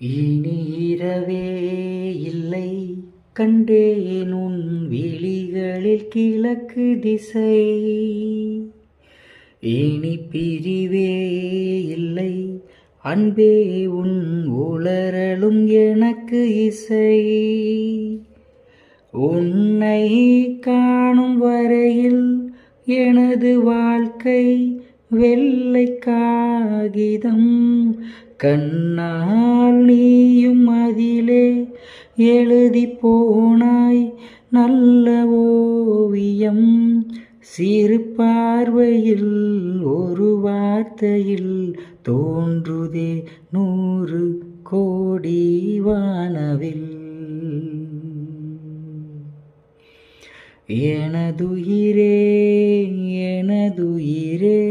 இனி இரவே இல்லை கண்டேன் உன் விழிகளில் கிழக்கு திசை. இனி பிரிவே இல்லை அன்பே உன் உளறலும் எனக்கு இசை. உன்னை காணும் வரையில் எனது வாழ்க்கை வெள்ளை காகிதம். கண்ணால் நீயும் அதிலே எழுதி போனாய் நல்ல ஓவியம். சிறு பார்வையில் ஒரு வார்த்தையில் தோன்றுதே 100 கோடி வானவில். எனதுயிரே எனதுயிரே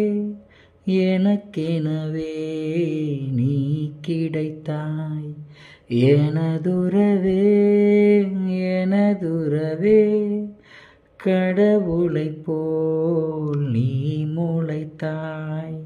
எனக்கெனவே நீ கிடைத்தாய். எனதுறவே எனதுறவே கடவுளைப் போல் நீ முளைத்தாய்.